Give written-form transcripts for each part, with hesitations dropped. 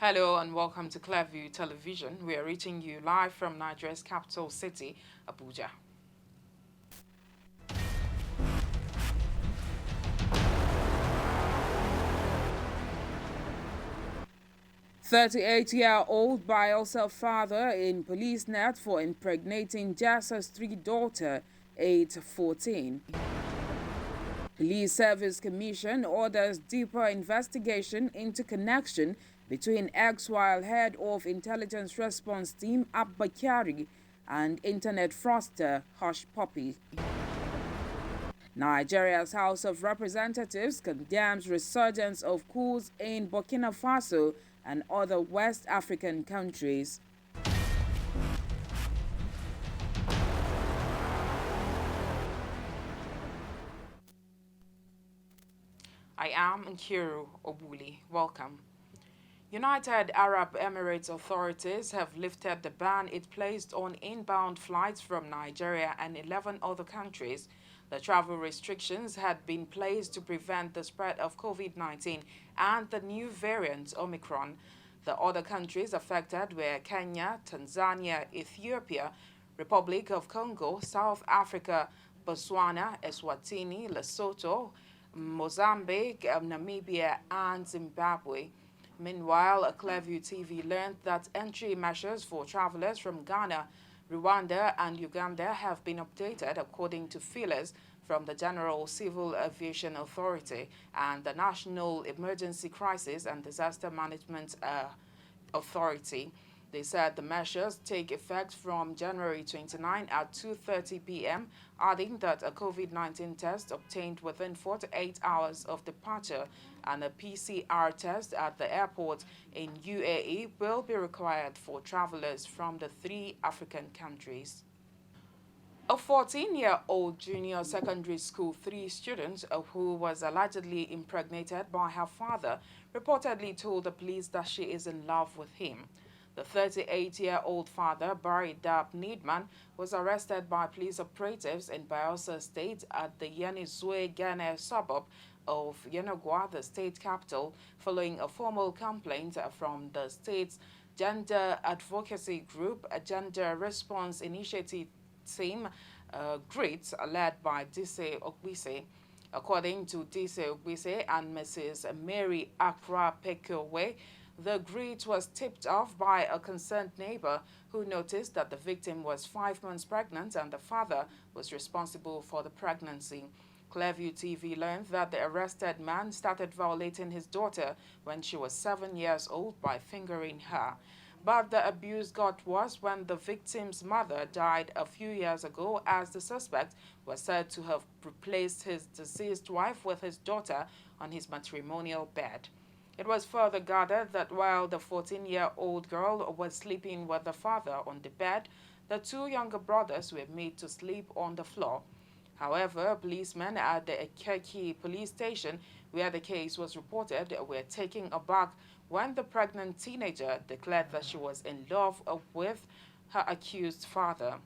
Hello and welcome to Clearview Television. We are reaching you live from Nigeria's capital city, Abuja. "38-year-old BAYELSA father in police net for impregnating Jassa's daughter, aged 14. Police Service Commission orders deeper investigation into connection between ex-while head of Intelligence Response Team Abba Kyari and internet fraudster Hush Puppy. Nigeria's House of Representatives condemns resurgence of coups in Burkina Faso and other West African countries. I am Nkiru Obuli. Welcome. United Arab Emirates authorities have lifted the ban it placed on inbound flights from Nigeria and 11 other countries. The travel restrictions had been placed to prevent the spread of COVID-19 and the new variant Omicron. The other countries affected were Kenya, Tanzania, Ethiopia, Republic of Congo, South Africa, Botswana, Eswatini, Lesotho, Mozambique, Namibia, and Zimbabwe. Meanwhile, Clearview TV learned that entry measures for travelers from Ghana, Rwanda, and Uganda have been updated according to feelers from the General Civil Aviation Authority and the National Emergency Crisis and Disaster Management Authority. They said the measures take effect from January 29 at 2:30 p.m., adding that a COVID-19 test obtained within 48 hours of departure and a PCR test at the airport in UAE will be required for travelers from the 3 African countries. A 14-year-old junior secondary school 3 student who was allegedly impregnated by her father reportedly told the police that she is in love with him. The 38-year-old father, Barry Dab Needman, was arrested by police operatives in Bayelsa State at the Yenizue-Gene suburb of Yenagoa, the state capital, following a formal complaint from the state's gender advocacy group, a Gender Response Initiative Team, GRIT, led by Dise Ogbise. According to Dise Ogbise and Mrs. Mary Akra Pekowe, the GRIT was tipped off by a concerned neighbor who noticed that the victim was 5 months pregnant and the father was responsible for the pregnancy. Clearview TV learned that the arrested man started violating his daughter when she was 7 years old by fingering her. But the abuse got worse when the victim's mother died a few years ago, as the suspect was said to have replaced his deceased wife with his daughter on his matrimonial bed. It was further gathered that while the 14-year-old girl was sleeping with the father on the bed, the 2 younger brothers were made to sleep on the floor. However, policemen at the Ekeki police station, where the case was reported, were taken aback when the pregnant teenager declared that she was in love with her accused father.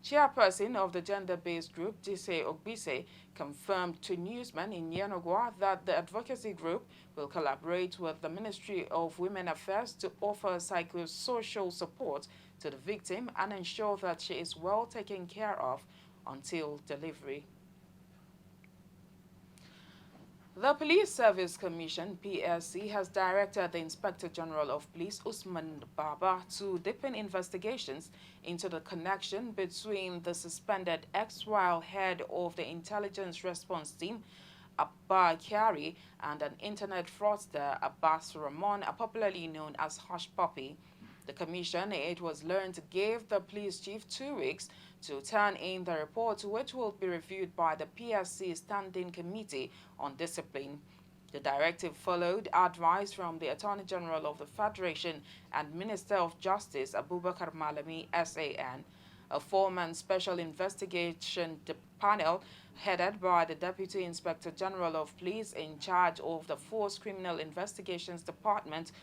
Chairperson of the gender-based group, Dise Ogbise, confirmed to newsmen in Yenagoa that the advocacy group will collaborate with the Ministry of Women Affairs to offer psychosocial support to the victim and ensure that she is well taken care of until delivery. The Police Service Commission, PSC, has directed the Inspector General of Police, Usman Baba, to deepen investigations into the connection between the suspended ex-while head of the Intelligence Response Team, Abba Kyari, and an internet fraudster, Abbas Ramon, popularly known as Hush Puppy. The commission, it was learned, gave the police chief 2 weeks to turn in the report, which will be reviewed by the PSC Standing Committee on Discipline. The directive followed advice from the Attorney General of the Federation and Minister of Justice, Abubakar Malami, SAN. A 4-man special investigation panel headed by the Deputy Inspector General of Police in charge of the Force Criminal Investigations Department,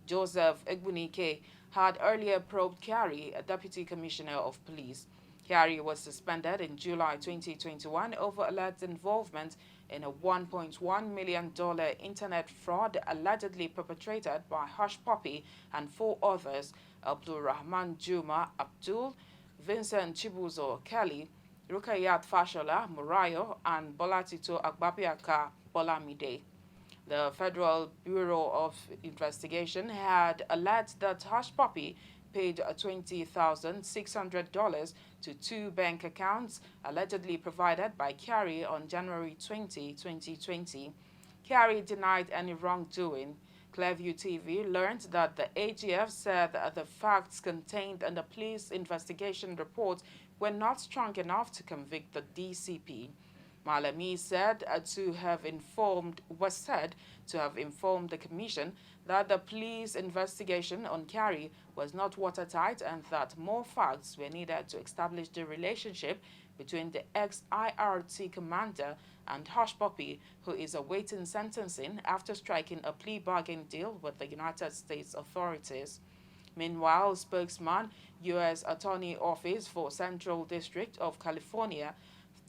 Joseph Egbunike, had earlier probed Kyari, a Deputy Commissioner of Police. Kyari was suspended in July 2021 over alleged involvement in a $1.1 million internet fraud allegedly perpetrated by Hush Puppy and four others, Abdul Rahman Juma Abdul, Vincent Chibuzo Kelly, Rukayat Fashola Murayo, and Bolatito Agbabiaka Bolamide. The Federal Bureau of Investigation had alleged that Hush Puppy paid $20,600 to two bank accounts allegedly provided by Kyari on January 20, 2020. Kyari denied any wrongdoing. Clearview TV learned that the AGF said that the facts contained in the police investigation report were not strong enough to convict the DCP. Malami was said to have informed the commission that the police investigation on Kyari was not watertight and that more facts were needed to establish the relationship between the ex-IRT commander and Hush Puppy, who is awaiting sentencing after striking a plea bargain deal with the United States authorities. Meanwhile, spokesman, U.S. Attorney Office for Central District of California,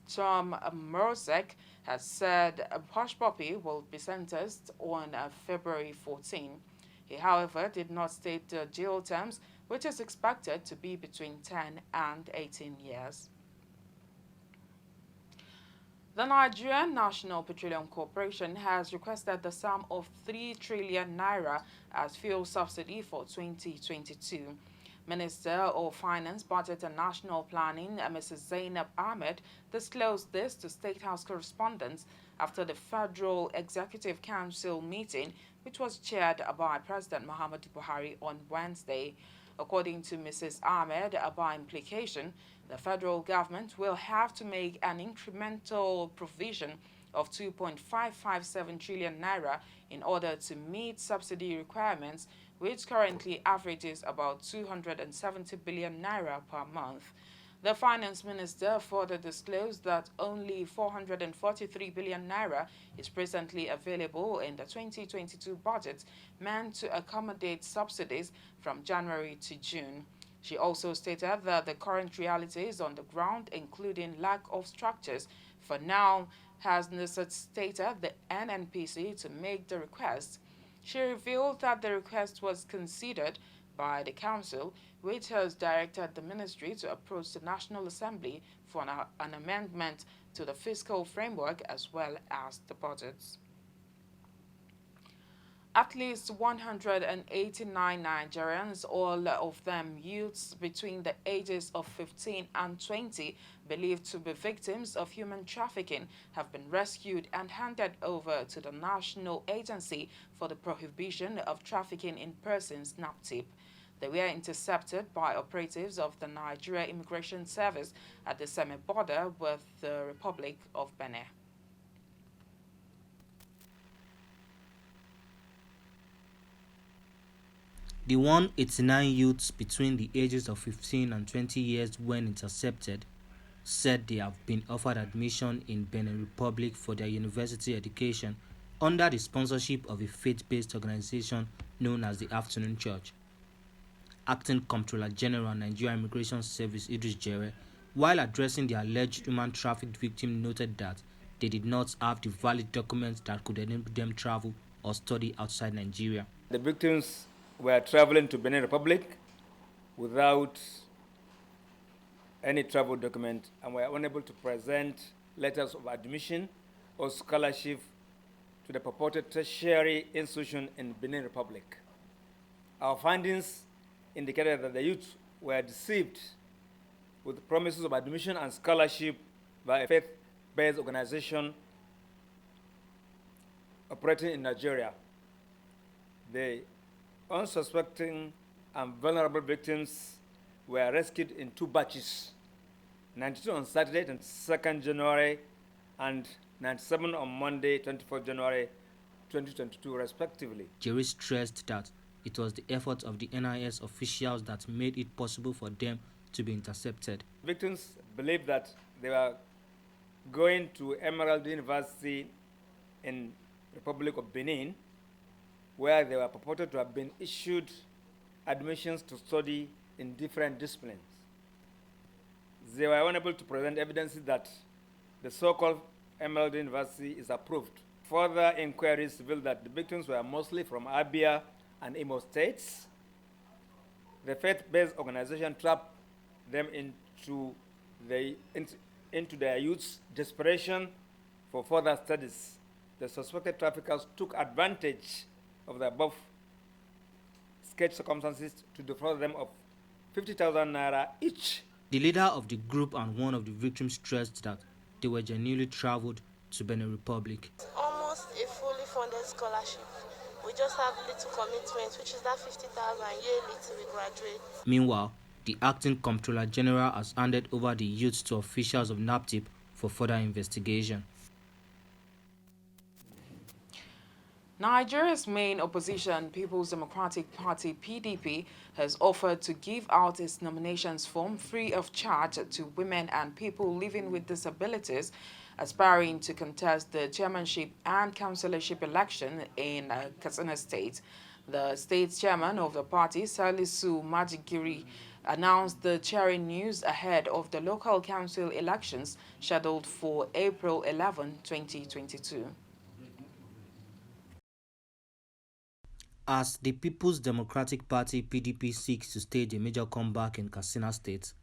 Tom Morsek, has said Hush Puppy will be sentenced on February 14. He, however, did not state the jail terms, which is expected to be between 10 and 18 years. The Nigerian National Petroleum Corporation has requested the sum of 3 trillion naira as fuel subsidy for 2022. Minister of Finance, Budget and National Planning, Mrs. Zainab Ahmed, disclosed this to State House correspondents after the Federal Executive Council meeting, which was chaired by President Muhammadu Buhari on Wednesday. According to Mrs. Ahmed, by implication, the federal government will have to make an incremental provision of 2.557 trillion naira in order to meet subsidy requirements, which currently averages about 270 billion naira per month. The finance minister further disclosed that only 443 billion naira is presently available in the 2022 budget, meant to accommodate subsidies from January to June. She also stated that the current realities on the ground, including lack of structures, for now has necessitated the NNPC to make the request. She revealed that the request was considered by the Council, which has directed the Ministry to approach the National Assembly for an amendment to the fiscal framework as well as the budgets. At least 189 Nigerians, all of them youths between the ages of 15 and 20, believed to be victims of human trafficking, have been rescued and handed over to the National Agency for the Prohibition of Trafficking in Persons (NAPTIP). They were intercepted by operatives of the Nigeria Immigration Service at the semi-border with the Republic of Benin. The 189 youths between the ages of 15 and 20 years when intercepted said they have been offered admission in Benin Republic for their university education under the sponsorship of a faith-based organization known as the Afternoon Church. Acting Comptroller General Nigerian Immigration Service Idris Jere, while addressing the alleged human trafficked victim, noted that they did not have the valid documents that could enable them travel or study outside Nigeria. The victims were traveling to Benin Republic without any travel document and were unable to present letters of admission or scholarship to the purported tertiary institution in Benin Republic. Our findings indicated that the youth were deceived with promises of admission and scholarship by a faith-based organization operating in Nigeria. The unsuspecting and vulnerable victims were rescued in 2 batches, 92 on Saturday, 22nd January, and 97 on Monday, 24th January, 2022, respectively. Jerry stressed that it was the effort of the NIS officials that made it possible for them to be intercepted. Victims believed that they were going to Emerald University in Republic of Benin, where they were purported to have been issued admissions to study in different disciplines. they were unable to present evidence that the so-called Emerald University is approved. Further inquiries revealed that the victims were mostly from Abia and Imo states. The faith-based organization trapped them into their youth's desperation for further studies. The suspected traffickers took advantage of the above sketch circumstances to defraud them of 50,000 naira each. The leader of the group and one of the victims stressed that they were genuinely traveled to Benin Republic. Almost a fully funded scholarship. We just have little commitment, which is that 50,000 yearly till we graduate. Meanwhile, the acting Comptroller General has handed over the youths to officials of NAPTIP for further investigation. Nigeria's main opposition, People's Democratic Party (PDP), has offered to give out its nominations form free of charge to women and people living with disabilities aspiring to contest the chairmanship and councillorship election in Katsina State. The state chairman of the party, Salisu Majigiri, announced the chairing news ahead of the local council elections scheduled for April 11, 2022. As the People's Democratic Party (PDP) seeks to stage a major comeback in Katsina State,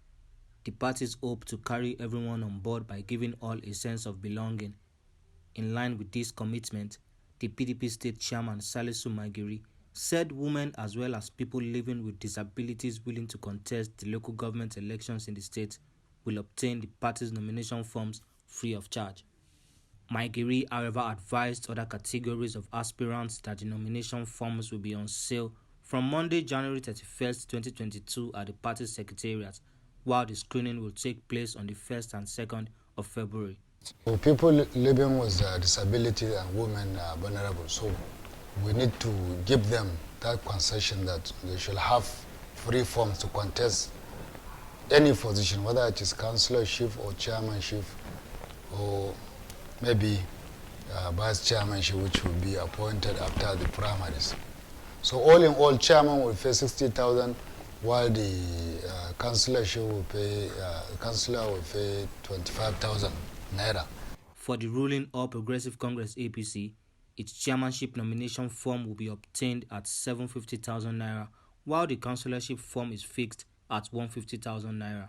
the parties hope to carry everyone on board by giving all a sense of belonging. In line with this commitment, the PDP state chairman Salisu Magiri said women as well as people living with disabilities willing to contest the local government elections in the state will obtain the party's nomination forms free of charge. Magiri, however, advised other categories of aspirants that the nomination forms will be on sale from Monday, January 31st, 2022 at the party secretariat, while the screening will take place on the 1st and 2nd of February. For people living with disability and women are vulnerable, so we need to give them that concession that they should have free forms to contest any position, whether it is councillorship or chairmanship or maybe vice chairmanship, which will be appointed after the primaries. So all in all, chairman will pay 60,000, while the councillorship will pay, councillor will pay 25,000 naira. For the ruling All Progressive Congress (APC), its chairmanship nomination form will be obtained at 750,000 naira, while the councillorship form is fixed at 150,000 naira.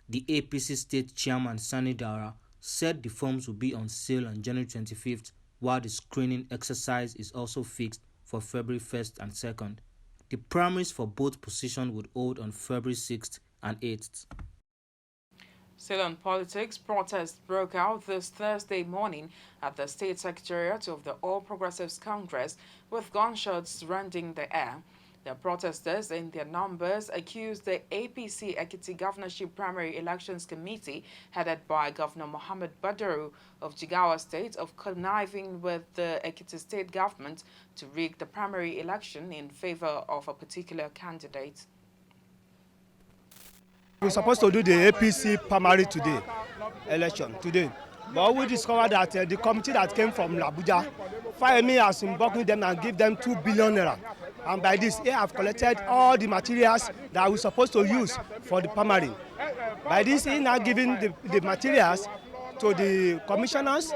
The APC state chairman Sani Dara said the forms will be on sale on January 25th, while the screening exercise is also fixed for February 1st and 2nd. The primaries for both positions would hold on February 6th and 8th. Still on politics, protests broke out this Thursday morning at the State Secretariat of the All Progressives Congress, with gunshots rending the air. The protesters, in their numbers, accused the APC Ekiti Governorship Primary Elections Committee, headed by Governor Mohammed Badaru of Jigawa State, of conniving with the Ekiti State government to rig the primary election in favor of a particular candidate. We're supposed to do the APC primary election today. But we discovered that the committee that came from Abuja, Fayemi has been blocking them and give them 2 billion naira. And by this, they have collected all the materials that we're supposed to use for the primary. By this, he now giving the materials to the commissioners,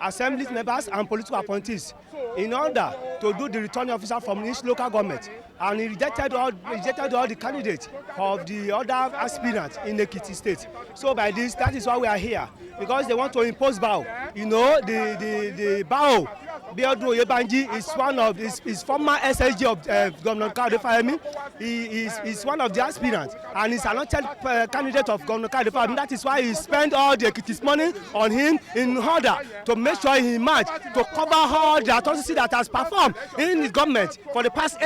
assembly members, and political appointees in order to do the returning officer from each local government. And he rejected all the candidates of the other aspirants in Ekiti State. So by this, that is why we are here, because they want to impose BAO. You know, the BAO, Biodun Oyebanji, is one of his former SSG of Governor Kayode Fayemi. He is one of the aspirants, and he's an elected candidate of Governor Kayode Fayemi. That is why he spent all the Ekiti's money on him in order to make sure he match to cover all the atrocity that has performed in his government for the past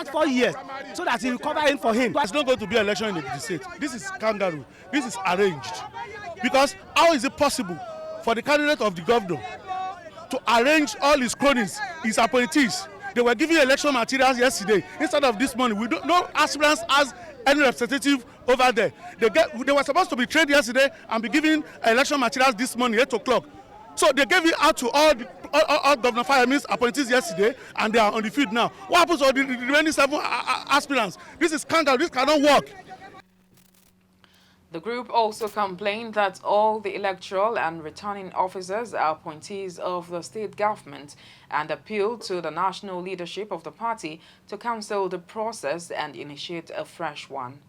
4 years, so that he will cover him for him. It's not going to be an election in the state. This is kangaroo. This is arranged. Because how is it possible for the candidate of the governor to arrange all his cronies, his appointees? They were giving election materials yesterday. Instead of this morning, we don't know aspirants as any representative over there. They were supposed to be trained yesterday and be giving election materials this morning, 8 o'clock. So they gave it out to all Governor Fayemi's appointees yesterday, and they are on the field now. What happens to the remaining 7 aspirants? This is scandal. This cannot work. The group also complained that all the electoral and returning officers are appointees of the state government and appealed to the national leadership of the party to cancel the process and initiate a fresh one.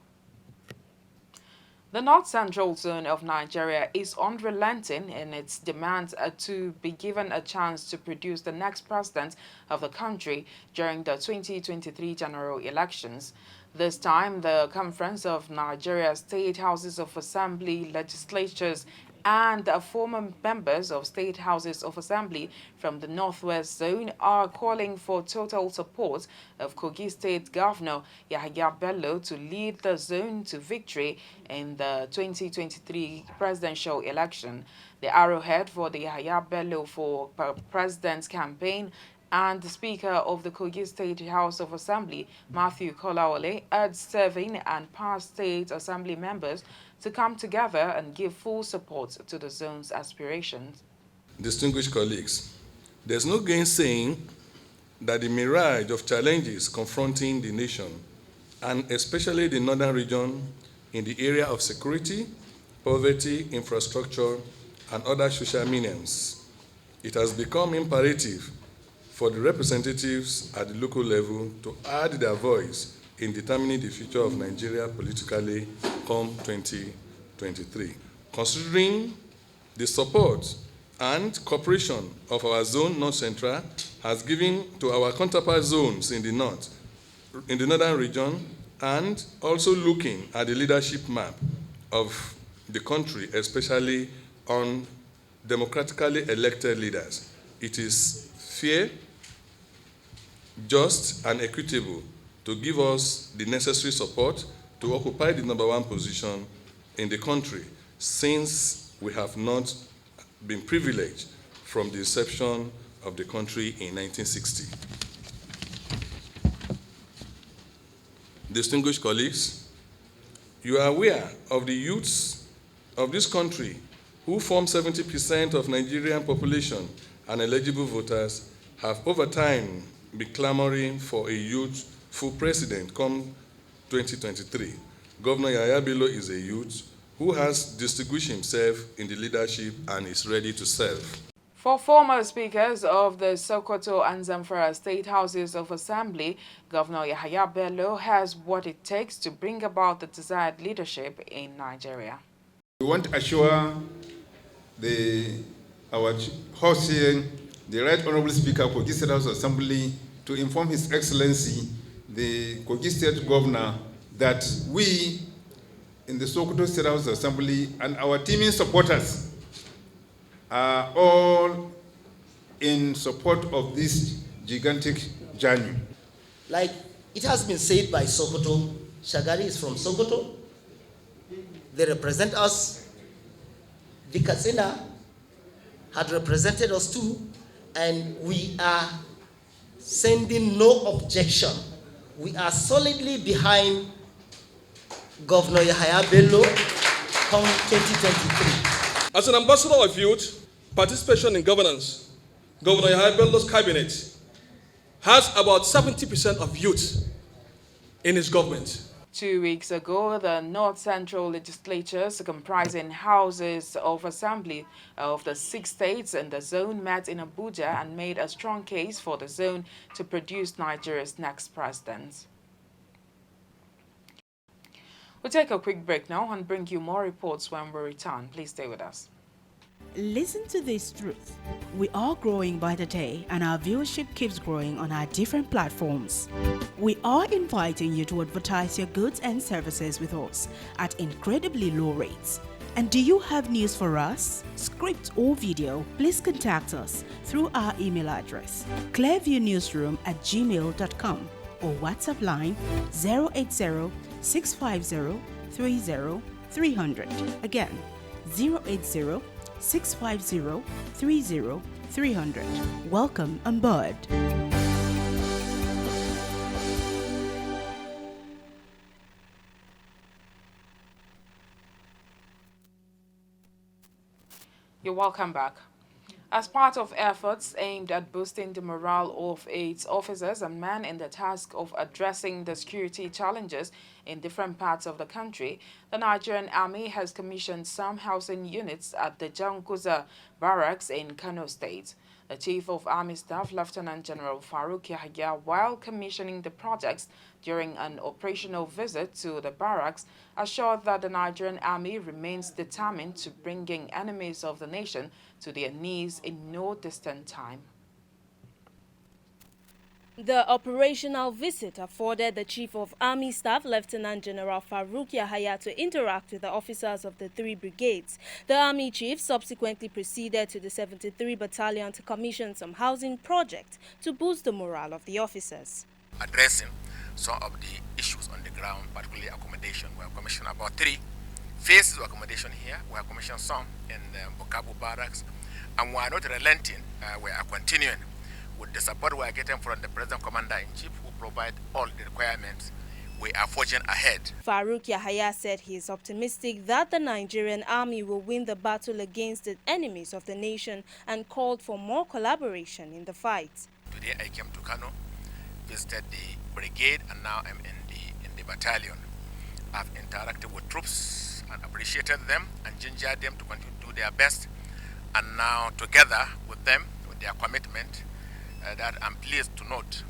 The North Central Zone of Nigeria is unrelenting in its demands to be given a chance to produce the next president of the country during the 2023 general elections. This time, the Conference of Nigeria State Houses of Assembly legislatures and former members of State Houses of Assembly from the Northwest Zone are calling for total support of Kogi State Governor YAHAYA BELLO to lead the zone to victory in the 2023 presidential election. The arrowhead for the YAHAYA BELLO for President's campaign and the Speaker of the Kogi State House of Assembly, Matthew Kolawole, urged serving and past State Assembly members to come together and give full support to the zone's aspirations. Distinguished colleagues, there's no gainsaying that the mirage of challenges confronting the nation, and especially the northern region in the area of security, poverty, infrastructure, and other social minimums, it has become imperative for the representatives at the local level to add their voice in determining the future of Nigeria politically come 2023. Considering the support and cooperation of our zone North Central has given to our counterpart zones in the north, in the northern region, and also looking at the leadership map of the country, especially on democratically elected leaders, it is fair, just, and equitable to give us the necessary support to occupy the #1 position in the country, since we have not been privileged from the inception of the country in 1960. Distinguished colleagues, you are aware of the youths of this country who form 70% of Nigerian population and eligible voters have over time been clamoring for a youthful president come 2023. Governor YAHAYA BELLO is a youth who has distinguished himself in the leadership and is ready to serve. For former speakers of the Sokoto and Zamfara State Houses of Assembly, Governor YAHAYA BELLO has what it takes to bring about the desired leadership in Nigeria. We want to assure our host here, the Right Honorable Speaker of Kogi State House Assembly, to inform His Excellency, the Kogi State Governor, that we in the Sokoto State House Assembly and our teaming supporters are all in support of this gigantic journey. Like it has been said by Sokoto, Shagari is from Sokoto. They represent us. The Katsina had represented us too, and we are sending no objection. We are solidly behind Governor YAHAYA BELLO come 2023. As an ambassador of youth, participation in governance, Governor YAHAYA BELLO's cabinet has about 70% of youth in his government. 2 weeks ago, the North Central legislatures comprising houses of assembly of the 6 states in the zone met in Abuja and made a strong case for the zone to produce Nigeria's next president. We'll take a quick break now and bring you more reports when we return. Please stay with us. Listen to this truth. We are growing by the day, and our viewership keeps growing on our different platforms. We are inviting you to advertise your goods and services with us at incredibly low rates. And do you have news for us? Script or video? Please contact us through our email address, clearviewnewsroom@gmail.com, or WhatsApp line 080-650-30-300. Again, 080-650-30-300. Welcome on board. You're welcome back. As part of efforts aimed at boosting the morale of its officers and men in the task of addressing the security challenges in different parts of the country, the Nigerian Army has commissioned some housing units at the Jankuza Barracks in Kano State. The Chief of Army Staff, Lieutenant General Farouk Yahaya, while commissioning the projects during an operational visit to the barracks, assured that the Nigerian Army remains determined to bringing enemies of the nation to their knees in no distant time. The operational visit afforded the Chief of Army Staff, Lieutenant General Farouk Yahaya, to interact with the officers of the three brigades. The Army Chief subsequently proceeded to the 73 Battalion to commission some housing projects to boost the morale of the officers. Addressing some of the issues on the ground, particularly accommodation. We have commissioned about 3 phases of accommodation here. We have commissioned some in Bukavu Barracks, and we are not relenting. We are continuing with the support we are getting from the President Commander-in-Chief, who provide all the requirements. We are forging ahead. Farouk Yahaya said he is optimistic that the Nigerian Army will win the battle against the enemies of the nation and called for more collaboration in the fight. Today I came to Kano, visited the brigade, and now I'm in the battalion. I've interacted with troops and appreciated them and gingered them to continue to do their best. And now together with them, with their commitment, that I'm pleased to note,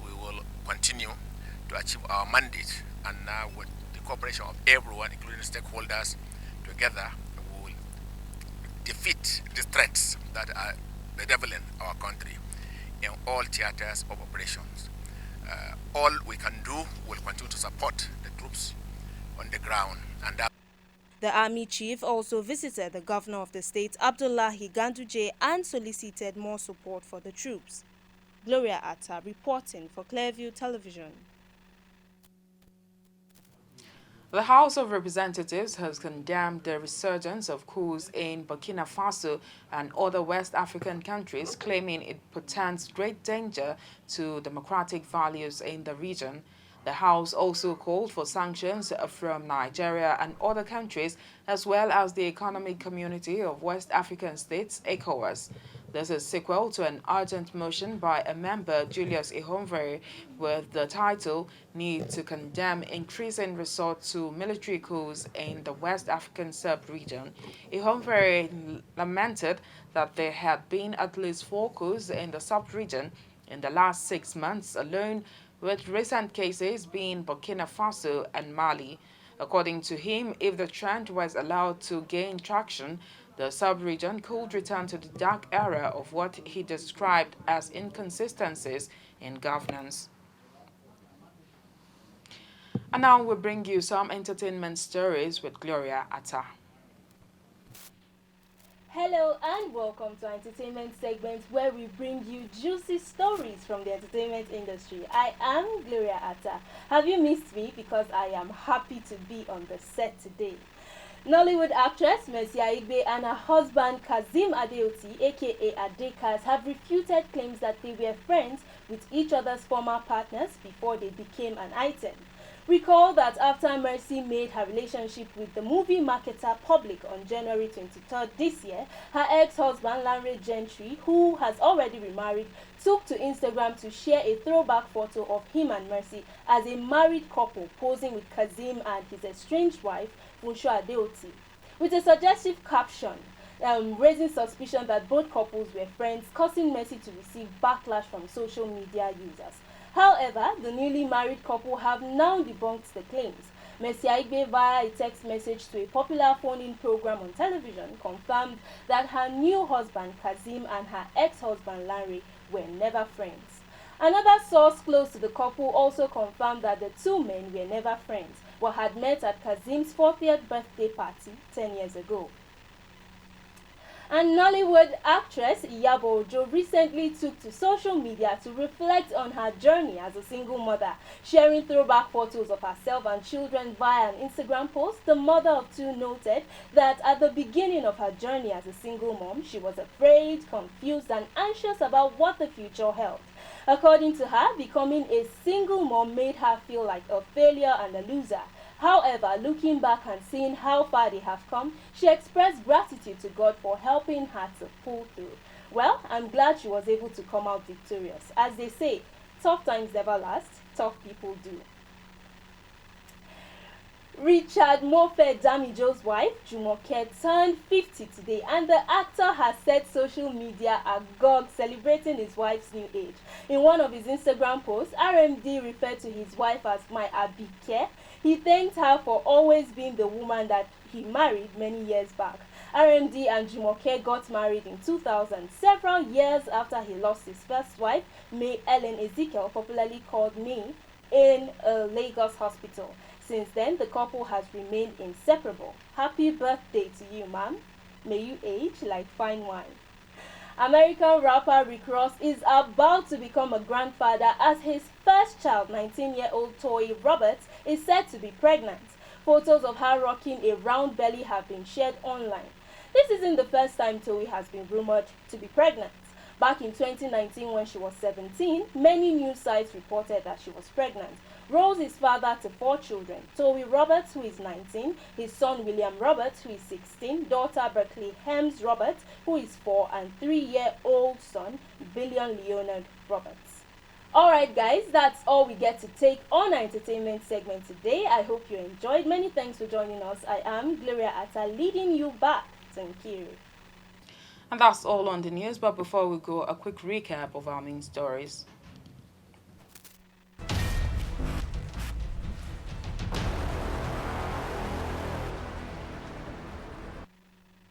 we will continue to achieve our mandate, and now with the cooperation of everyone, including stakeholders, together we will defeat the threats that are bedeviling our country in all theaters of operations. All we can do will continue to support the troops on the ground. And that the Army Chief also visited the Governor of the state, Abdullahi Ganduje, and solicited more support for the troops. Gloria Atta reporting for Clearview Television. The House of Representatives has condemned the resurgence of coups in Burkina Faso and other West African countries, claiming it portends great danger to democratic values in the region. The House also called for sanctions from Nigeria and other countries, as well as the Economic Community of West African States, ECOWAS. This is sequel to an urgent motion by a member, Julius Ihonvere, with the title, Need to Condemn Increasing Resort to Military Coups in the West African Sub-region. Ihonvere lamented that there had been at least 4 coups in the sub-region in the last 6 months alone, with recent cases being Burkina Faso and Mali. According to him, if the trend was allowed to gain traction, the sub-region could return to the dark era of what he described as inconsistencies in governance. And now we bring you some entertainment stories with Gloria Atta. Hello and welcome to our entertainment segment, where we bring you juicy stories from the entertainment industry. I am Gloria Atta. Have you missed me? Because I am happy to be on the set today. Nollywood actress Mercy Aigbe and her husband Kazim Adeoti, aka Adekas, have refuted claims that they were friends with each other's former partners before they became an item. Recall that after Mercy made her relationship with the movie marketer public on January 23rd this year, her ex-husband Lanre Gentry, who has already remarried, took to Instagram to share a throwback photo of him and Mercy as a married couple posing with Kazim and his estranged wife, Funsho Adeoti, with a suggestive caption raising suspicion that both couples were friends, causing Mercy to receive backlash from social media users. However, the newly married couple have now debunked the claims. Mercy Aigbe, via a text message to a popular phone-in program on television, confirmed that her new husband Kazim and her ex-husband Lanre were never friends. Another source close to the couple also confirmed that the two men were never friends, but had met at Kazim's 40th birthday party 10 years ago. And Nollywood actress Iyabo Ojo recently took to social media to reflect on her journey as a single mother. Sharing throwback photos of herself and children via an Instagram post, the mother of 2 noted that at the beginning of her journey as a single mom, she was afraid, confused, and anxious about what the future held. According to her, becoming a single mom made her feel like a failure and a loser. However, looking back and seeing how far they have come, she expressed gratitude to God for helping her to pull through. Well, I'm glad she was able to come out victorious. As they say, tough times never last, tough people do. Richard Mofe Damijo's wife, Jumoke, turned 50 today, and the actor has set social media agog celebrating his wife's new age. In one of his Instagram posts, RMD referred to his wife as my Abike. He thanked her for always being the woman that he married many years back. RMD and Jumoke got married in 2000, several years after he lost his first wife, May Ellen Ezekiel, popularly called May, in a Lagos hospital. Since then, the couple has remained inseparable. Happy birthday to you, ma'am. May you age like fine wine. American rapper Rick Ross is about to become a grandfather as his first child, 19-year-old Toy Roberts, is said to be pregnant. Photos of her rocking a round belly have been shared online. This isn't the first time Toy has been rumored to be pregnant. Back in 2019, when she was 17, many news sites reported that she was pregnant. Rose is father to 4 children: Toby Roberts, who is 19, his son William Roberts, who is 16, daughter Berkeley Hems Roberts, who is 4, and 3-year-old son Billion Leonard Roberts. Alright guys, that's all we get to take on our entertainment segment today. I hope you enjoyed. Many thanks for joining us. I am Gloria Atta, leading you back to Nkiru. And that's all on the news, but before we go, a quick recap of our main stories.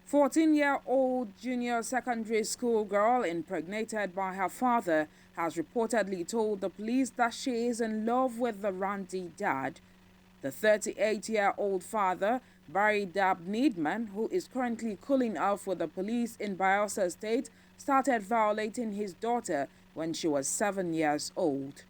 14-year-old junior secondary school girl impregnated by her father has reportedly told the police that she is in love with the randy dad. The 38-year-old father, Barry Dab Needman, who is currently cooling off with the police in BAYELSA State, started violating his daughter when she was 7 years old.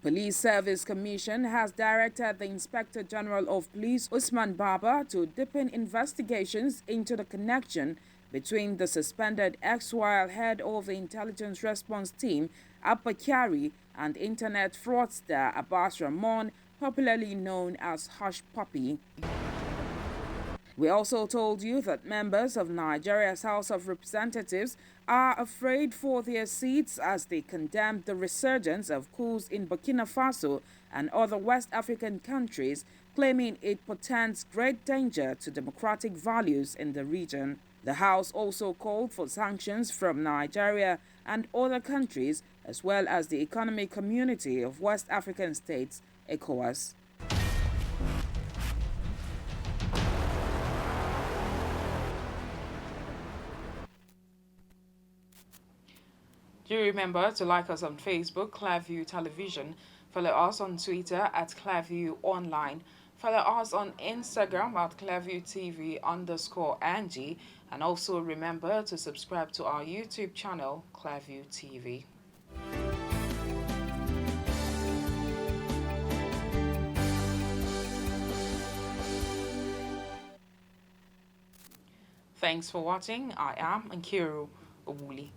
Police Service Commission has directed the Inspector General of Police, Usman Baba, to deepen investigations into the connection between the suspended ex-while head of the Intelligence Response Team, Abba Kyari, and internet fraudster Abbas Ramon, popularly known as Hush Puppy. We also told you that members of Nigeria's House of Representatives are afraid for their seats as they condemned the resurgence of coups in Burkina Faso and other West African countries, claiming it portends great danger to democratic values in the region. The House also called for sanctions from Nigeria and other countries, as well as the Economic Community of West African States, ECOWAS. Do remember to like us on Facebook, Clearview Television. Follow us on Twitter at Clearview Online. Follow us on Instagram at ClearviewTV_Angie. And also remember to subscribe to our YouTube channel, Clearview TV. Thanks for watching. I am Nkiru Obuli.